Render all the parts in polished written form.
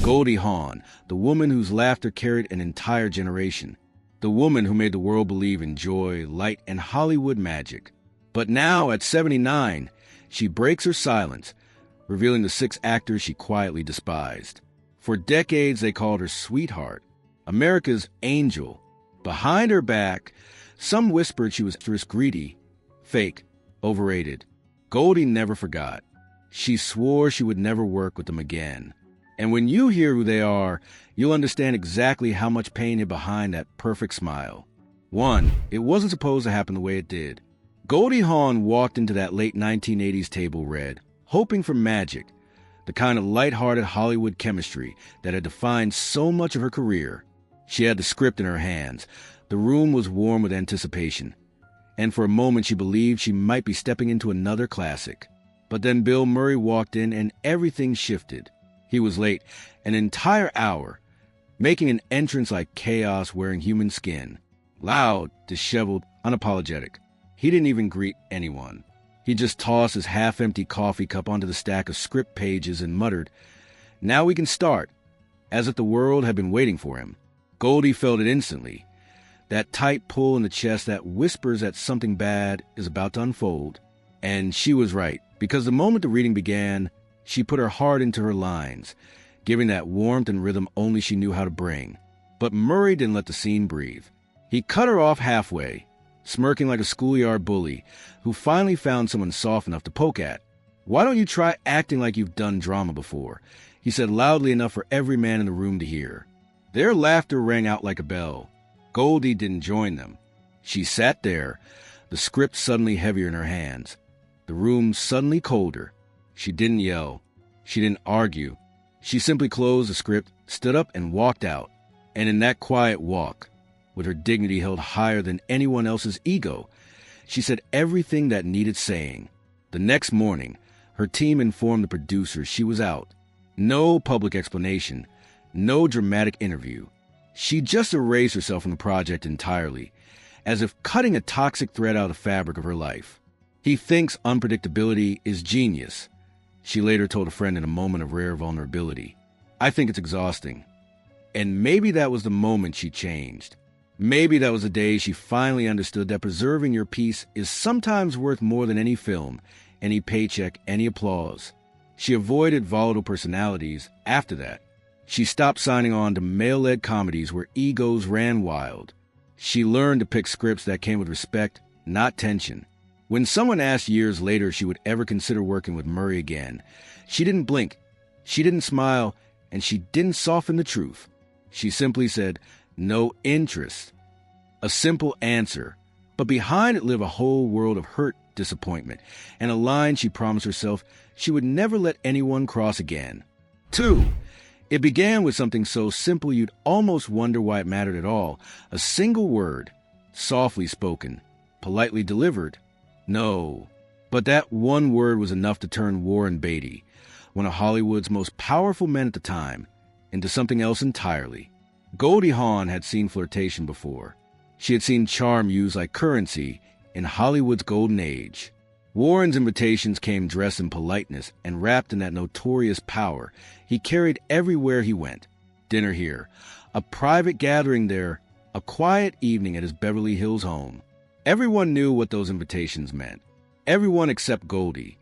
Goldie Hawn, the woman whose laughter carried an entire generation. The woman who made the world believe in joy, light, and Hollywood magic. But now, at 79, she breaks her silence, revealing the 6 actors she quietly despised. For decades, they called her Sweetheart, America's angel. Behind her back, some whispered she was greedy, fake, overrated. Goldie never forgot. She swore she would never work with them again. And when you hear who they are, you'll understand exactly how much pain hid behind that perfect smile. 1. It wasn't supposed to happen the way it did. Goldie Hawn walked into that late 1980s table read, hoping for magic, the kind of lighthearted Hollywood chemistry that had defined so much of her career. She had the script in her hands. The room was warm with anticipation. And for a moment she believed she might be stepping into another classic. But then Bill Murray walked in and everything shifted. He was late, an entire hour, making an entrance like chaos wearing human skin. Loud, disheveled, unapologetic. He didn't even greet anyone. He just tossed his half-empty coffee cup onto the stack of script pages and muttered, "Now we can start," as if the world had been waiting for him. Goldie felt it instantly. That tight pull in the chest that whispers that something bad is about to unfold. And she was right, because the moment the reading began, she put her heart into her lines, giving that warmth and rhythm only she knew how to bring. But Murray didn't let the scene breathe. He cut her off halfway, smirking like a schoolyard bully who finally found someone soft enough to poke at. "Why don't you try acting like you've done drama before?" he said loudly enough for every man in the room to hear. Their laughter rang out like a bell. Goldie didn't join them. She sat there, the script suddenly heavier in her hands, the room suddenly colder. She didn't yell. She didn't argue. She simply closed the script, stood up, and walked out. And in that quiet walk, with her dignity held higher than anyone else's ego, she said everything that needed saying. The next morning, her team informed the producers she was out. No public explanation, no dramatic interview. She just erased herself from the project entirely, as if cutting a toxic thread out of the fabric of her life. He thinks unpredictability is genius, she later told a friend in a moment of rare vulnerability. I think it's exhausting. And maybe that was the moment she changed. Maybe that was the day she finally understood that preserving your peace is sometimes worth more than any film, any paycheck, any applause. She avoided volatile personalities after that. She stopped signing on to male-led comedies where egos ran wild. She learned to pick scripts that came with respect, not tension. When someone asked years later if she would ever consider working with Murray again, she didn't blink, she didn't smile, and she didn't soften the truth. She simply said, "No interest." A simple answer, but behind it lived a whole world of hurt, disappointment, and a line she promised herself she would never let anyone cross again. 2. It began with something so simple you'd almost wonder why it mattered at all. A single word, softly spoken, politely delivered. No. But that one word was enough to turn Warren Beatty, one of Hollywood's most powerful men at the time, into something else entirely. Goldie Hawn had seen flirtation before. She had seen charm used like currency in Hollywood's golden age. Warren's invitations came dressed in politeness and wrapped in that notorious power he carried everywhere he went. Dinner here, a private gathering there, a quiet evening at his Beverly Hills home. Everyone knew what those invitations meant. Everyone except Goldie,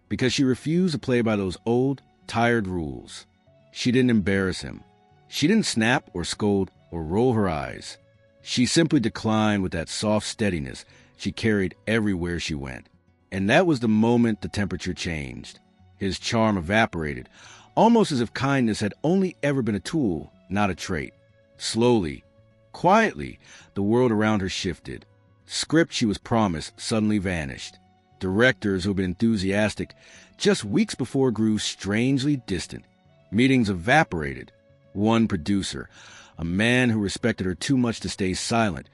because she refused to play by those old, tired rules. She didn't embarrass him. She didn't snap or scold or roll her eyes. She simply declined with that soft steadiness she carried everywhere she went. And that was the moment the temperature changed. His charm evaporated, almost as if kindness had only ever been a tool, not a trait. Slowly, quietly, the world around her shifted. Script she was promised suddenly vanished. Directors who had been enthusiastic just weeks before grew strangely distant. Meetings evaporated. One producer, a man who respected her too much to stay silent,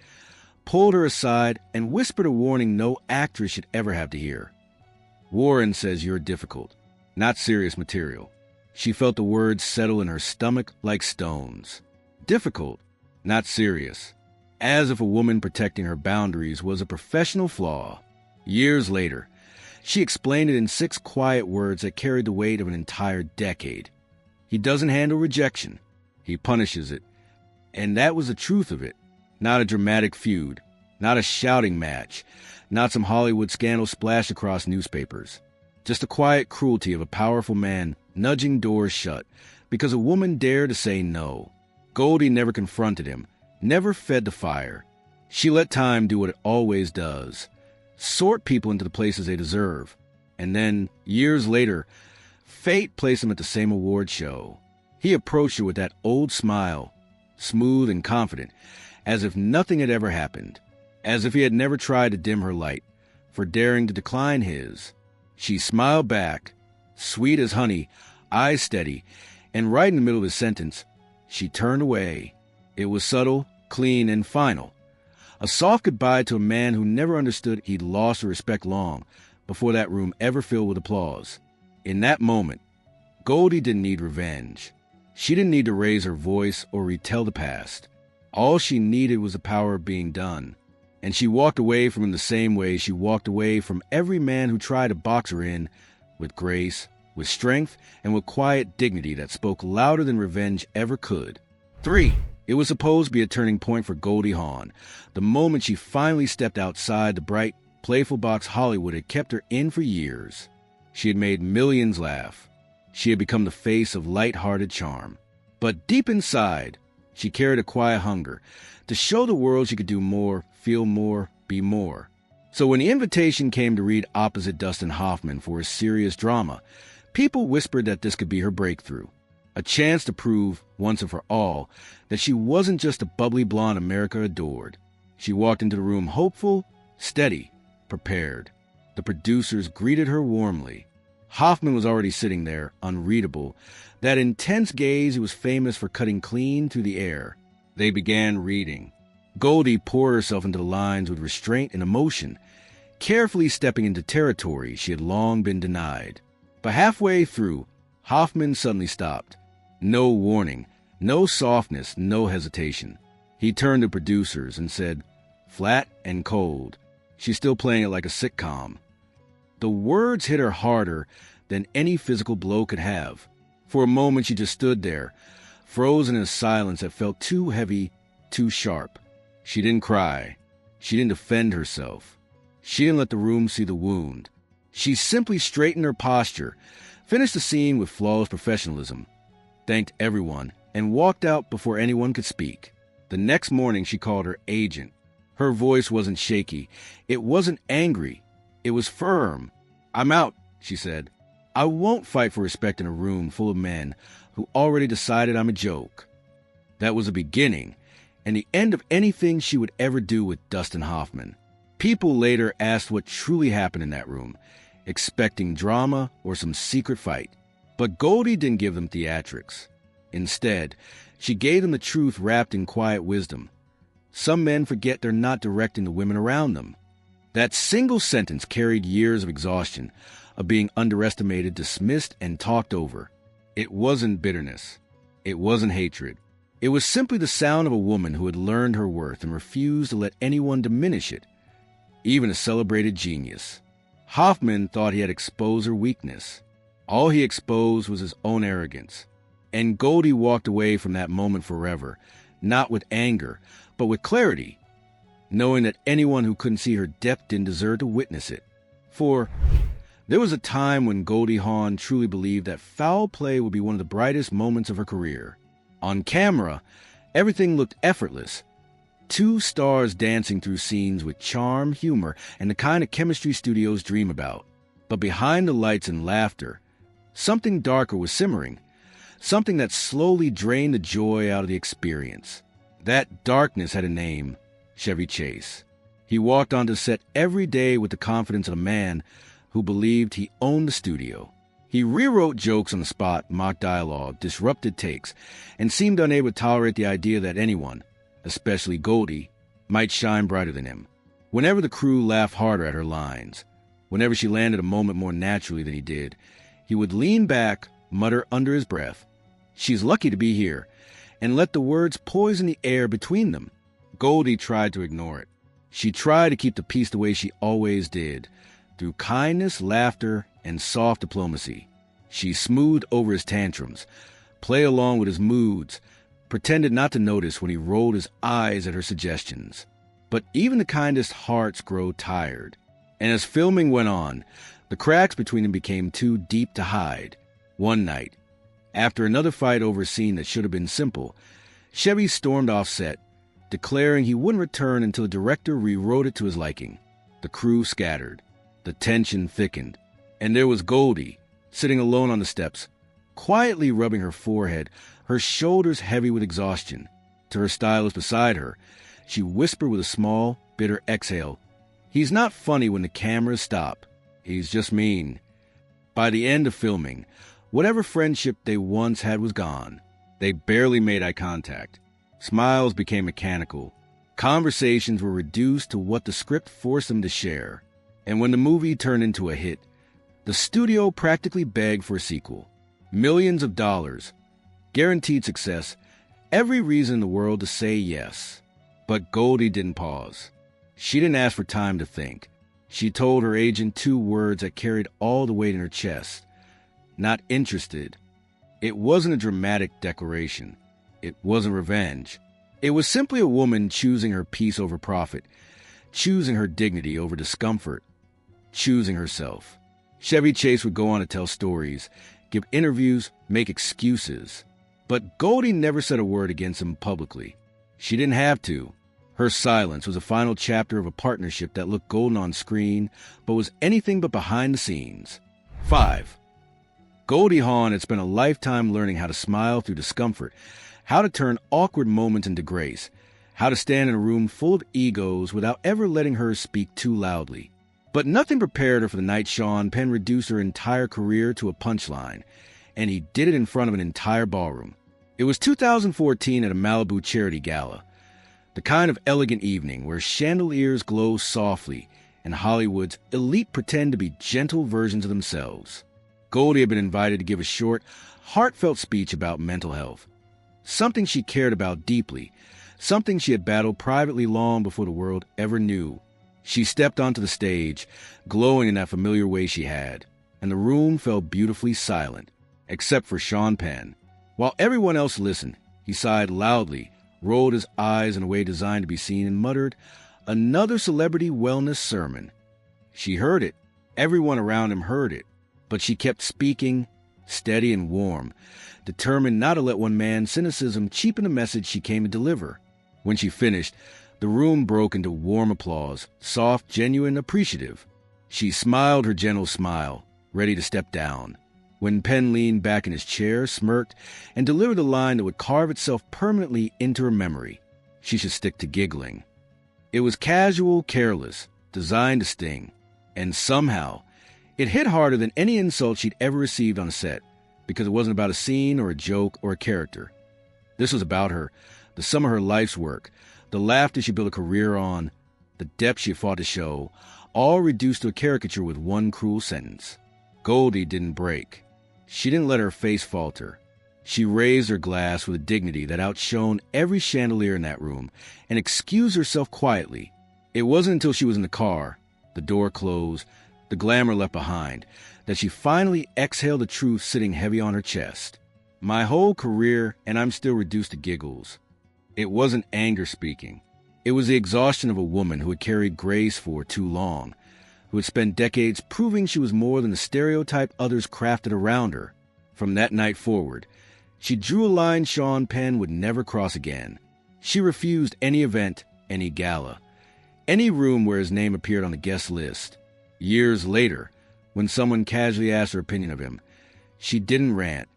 pulled her aside and whispered a warning no actress should ever have to hear. "Warren says you're difficult, not serious material." She felt the words settle in her stomach like stones. Difficult, not serious. As if a woman protecting her boundaries was a professional flaw. Years later, she explained it in 6 quiet words that carried the weight of an entire decade. He doesn't handle rejection. He punishes it. And that was the truth of it. Not a dramatic feud. Not a shouting match. Not some Hollywood scandal splashed across newspapers. Just the quiet cruelty of a powerful man nudging doors shut because a woman dared to say no. Goldie never confronted him, never fed the fire. She let time do what it always does. Sort people into the places they deserve. And then, years later, fate placed him at the same award show. He approached her with that old smile, smooth and confident, as if nothing had ever happened, as if he had never tried to dim her light, for daring to decline his. She smiled back, sweet as honey, eyes steady, and right in the middle of his sentence, she turned away. It was subtle, clean, and final. A soft goodbye to a man who never understood he'd lost her respect long before that room ever filled with applause. In that moment, Goldie didn't need revenge. She didn't need to raise her voice or retell the past. All she needed was the power of being done. And she walked away from him the same way she walked away from every man who tried to box her in, with grace, with strength, and with quiet dignity that spoke louder than revenge ever could. 3. It was supposed to be a turning point for Goldie Hawn, the moment she finally stepped outside the bright, playful box Hollywood had kept her in for years. She had made millions laugh. She had become the face of light-hearted charm. But deep inside, she carried a quiet hunger to show the world she could do more, feel more, be more. So when the invitation came to read opposite Dustin Hoffman for a serious drama, people whispered that this could be her breakthrough. A chance to prove, once and for all, that she wasn't just a bubbly blonde America adored. She walked into the room hopeful, steady, prepared. The producers greeted her warmly. Hoffman was already sitting there, unreadable, that intense gaze he was famous for cutting clean through the air. They began reading. Goldie poured herself into the lines with restraint and emotion, carefully stepping into territory she had long been denied. But halfway through, Hoffman suddenly stopped. No warning, no softness, no hesitation. He turned to producers and said, flat and cold, "She's still playing it like a sitcom." The words hit her harder than any physical blow could have. For a moment she just stood there, frozen in a silence that felt too heavy, too sharp. She didn't cry. She didn't defend herself. She didn't let the room see the wound. She simply straightened her posture, finished the scene with flawless professionalism, thanked everyone, and walked out before anyone could speak. The next morning she called her agent. Her voice wasn't shaky. It wasn't angry. It was firm. "I'm out," she said. "I won't fight for respect in a room full of men who already decided I'm a joke." That was the beginning and the end of anything she would ever do with Dustin Hoffman. People later asked what truly happened in that room, expecting drama or some secret fight. But Goldie didn't give them theatrics. Instead, she gave them the truth wrapped in quiet wisdom. Some men forget they're not directing the women around them. That single sentence carried years of exhaustion, of being underestimated, dismissed, and talked over. It wasn't bitterness. It wasn't hatred. It was simply the sound of a woman who had learned her worth and refused to let anyone diminish it, even a celebrated genius. Hoffman thought he had exposed her weakness. All he exposed was his own arrogance. And Goldie walked away from that moment forever, not with anger, but with clarity, knowing that anyone who couldn't see her depth didn't deserve to witness it. For there was a time when Goldie Hawn truly believed that foul play would be one of the brightest moments of her career. On camera, everything looked effortless. Two stars dancing through scenes with charm, humor, and the kind of chemistry studios dream about. But behind the lights and laughter, something darker was simmering, something that slowly drained the joy out of the experience. That darkness had a name: Chevy Chase. He walked onto set every day with the confidence of a man who believed he owned the studio. He rewrote jokes on the spot, mocked dialogue, disrupted takes, and seemed unable to tolerate the idea that anyone, especially Goldie, might shine brighter than him. Whenever the crew laughed harder at her lines, whenever she landed a moment more naturally than he did, he would lean back, mutter under his breath, "She's lucky to be here," and let the words poison the air between them. Goldie tried to ignore it. She tried to keep the peace the way she always did, through kindness, laughter, and soft diplomacy. She smoothed over his tantrums, play along with his moods, pretended not to notice when he rolled his eyes at her suggestions. But even the kindest hearts grow tired. And as filming went on, the cracks between them became too deep to hide. One night, after another fight over a scene that should have been simple, Chevy stormed off set, declaring he wouldn't return until the director rewrote it to his liking. The crew scattered. The tension thickened. And there was Goldie, sitting alone on the steps, quietly rubbing her forehead, her shoulders heavy with exhaustion. To her stylist beside her, she whispered with a small, bitter exhale, "He's not funny when the cameras stop. He's just mean." By the end of filming, whatever friendship they once had was gone. They barely made eye contact. Smiles became mechanical. Conversations were reduced to what the script forced them to share. And when the movie turned into a hit, the studio practically begged for a sequel. Millions of dollars, guaranteed success, every reason in the world to say yes. But Goldie didn't pause. She didn't ask for time to think. She told her agent 2 words that carried all the weight in her chest. Not interested. It wasn't a dramatic declaration. It wasn't revenge. It was simply a woman choosing her peace over profit, choosing her dignity over discomfort, choosing herself. Chevy Chase would go on to tell stories, give interviews, make excuses. But Goldie never said a word against him publicly. She didn't have to. Her silence was a final chapter of a partnership that looked golden on screen, but was anything but behind the scenes. 5. Goldie Hawn had spent a lifetime learning how to smile through discomfort, how to turn awkward moments into grace, how to stand in a room full of egos without ever letting hers speak too loudly. But nothing prepared her for the night Penn reduced her entire career to a punchline, and he did it in front of an entire ballroom. It was 2014 at a Malibu charity gala, the kind of elegant evening where chandeliers glow softly and Hollywood's elite pretend to be gentle versions of themselves. Goldie had been invited to give a short, heartfelt speech about mental health, something she cared about deeply, something she had battled privately long before the world ever knew. She stepped onto the stage, glowing in that familiar way she had, and the room fell beautifully silent, except for Penn. While everyone else listened, he sighed loudly, rolled his eyes in a way designed to be seen, and muttered, "Another celebrity wellness sermon." She heard it. Everyone around him heard it. But she kept speaking, steady and warm, determined not to let one man's cynicism cheapen the message she came to deliver. When she finished, the room broke into warm applause, soft, genuine, appreciative. She smiled her gentle smile, ready to step down, when Penn leaned back in his chair, smirked, and delivered a line that would carve itself permanently into her memory. She should stick to giggling. It was casual, careless, designed to sting, and somehow it hit harder than any insult she'd ever received on a set, because it wasn't about a scene or a joke or a character. This was about her, the sum of her life's work, the laughter she built a career on, the depth she had fought to show, all reduced to a caricature with one cruel sentence. Goldie didn't break. She didn't let her face falter. She raised her glass with a dignity that outshone every chandelier in that room and excused herself quietly. It wasn't until she was in the car, the door closed, the glamour left behind, that she finally exhaled the truth sitting heavy on her chest. My whole career, and I'm still reduced to giggles. It wasn't anger speaking. It was the exhaustion of a woman who had carried grace for too long, who had spent decades proving she was more than the stereotype others crafted around her. From that night forward, she drew a line Penn would never cross again. She refused any event, any gala, any room where his name appeared on the guest list. Years later, when someone casually asked her opinion of him, she didn't rant,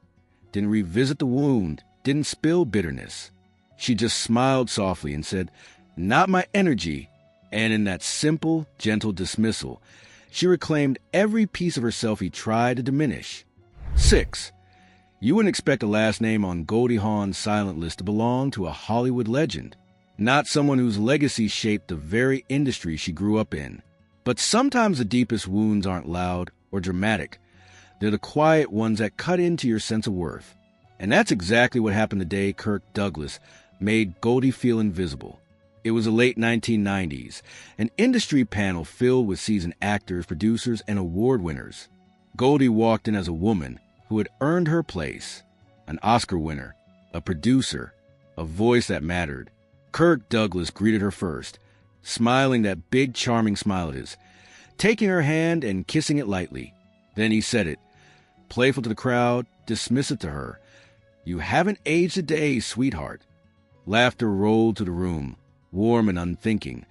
didn't revisit the wound, didn't spill bitterness. She just smiled softly and said, "Not my energy." And in that simple, gentle dismissal, she reclaimed every piece of herself he tried to diminish. 6. You wouldn't expect a last name on Goldie Hawn's silent list to belong to a Hollywood legend, not someone whose legacy shaped the very industry she grew up in. But sometimes the deepest wounds aren't loud or dramatic. They're the quiet ones that cut into your sense of worth. And that's exactly what happened the day Kirk Douglas made Goldie feel invisible. It was the late 1990s, an industry panel filled with seasoned actors, producers, and award winners. Goldie walked in as a woman who had earned her place, an Oscar winner, a producer, a voice that mattered. Kirk Douglas greeted her first, smiling that big, charming smile of his, taking her hand and kissing it lightly. Then he said it, playful to the crowd, dismissive to her. "You haven't aged a day, sweetheart." Laughter rolled to the room, warm and unthinking,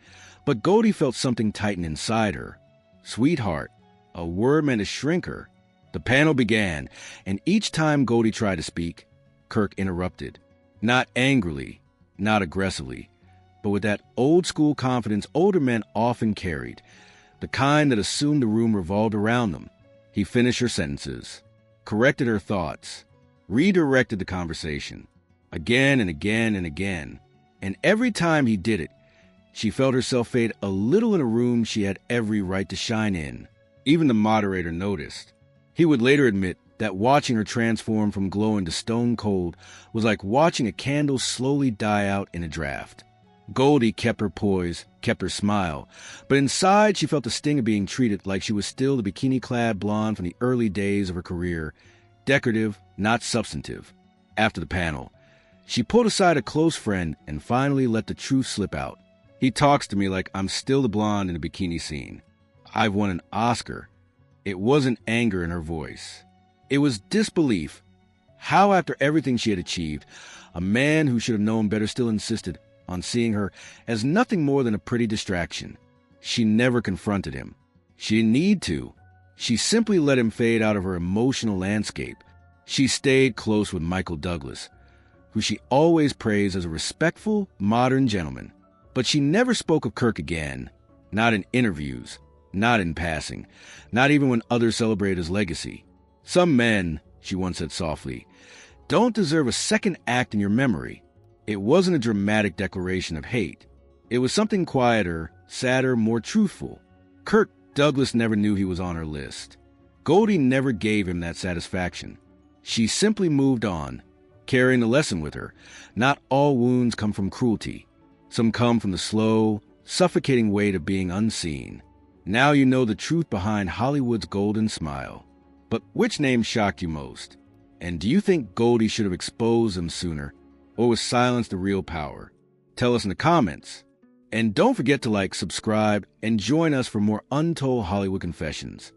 but Goldie felt something tighten inside her. Sweetheart, a word meant to shrink her. The panel began, and each time Goldie tried to speak, Kirk interrupted. Not angrily, not aggressively, but with that old-school confidence older men often carried, the kind that assumed the room revolved around them. He finished her sentences, corrected her thoughts, redirected the conversation, again and again and again, and every time he did it, she felt herself fade a little in a room she had every right to shine in. Even the moderator noticed. He would later admit that watching her transform from glowing to stone cold was like watching a candle slowly die out in a draft. Goldie kept her poise, kept her smile, but inside she felt the sting of being treated like she was still the bikini-clad blonde from the early days of her career, decorative, not substantive. After the panel, she pulled aside a close friend and finally let the truth slip out. "He talks to me like I'm still the blonde in the bikini scene. I've won an Oscar." It wasn't anger in her voice. It was disbelief. How, after everything she had achieved, a man who should have known better still insisted on seeing her as nothing more than a pretty distraction. She never confronted him. She didn't need to. She simply let him fade out of her emotional landscape. She stayed close with Michael Douglas, who she always praised as a respectful, modern gentleman. But she never spoke of Kirk again, not in interviews, not in passing, not even when others celebrated his legacy. "Some men," she once said softly, "don't deserve a second act in your memory." It wasn't a dramatic declaration of hate. It was something quieter, sadder, more truthful. Kirk Douglas never knew he was on her list. Goldie never gave him that satisfaction. She simply moved on, carrying the lesson with her. Not all wounds come from cruelty. Some come from the slow, suffocating weight of being unseen. Now you know the truth behind Hollywood's golden smile. But which name shocked you most? And do you think Goldie should have exposed them sooner, or was silence the real power? Tell us in the comments. And don't forget to like, subscribe, and join us for more Untold Hollywood Confessions.